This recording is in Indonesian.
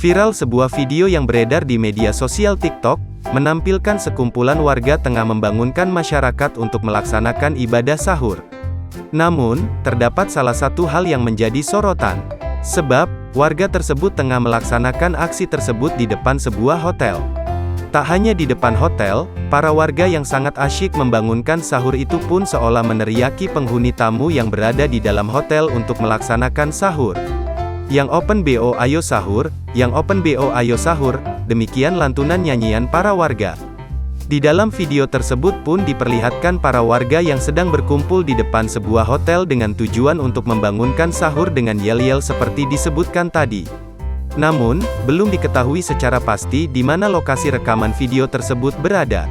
Viral sebuah video yang beredar di media sosial TikTok, menampilkan sekumpulan warga tengah membangunkan masyarakat untuk melaksanakan ibadah sahur. Namun, terdapat salah satu hal yang menjadi sorotan. Sebab, warga tersebut tengah melaksanakan aksi tersebut di depan sebuah hotel. Tak hanya di depan hotel, para warga yang sangat asyik membangunkan sahur itu pun seolah meneriaki penghuni tamu yang berada di dalam hotel untuk melaksanakan sahur. Yang open BO ayo sahur, yang open BO ayo sahur, demikian lantunan nyanyian para warga. Di dalam video tersebut pun diperlihatkan para warga yang sedang berkumpul di depan sebuah hotel dengan tujuan untuk membangunkan sahur dengan yel-yel seperti disebutkan tadi. Namun, belum diketahui secara pasti di mana lokasi rekaman video tersebut berada.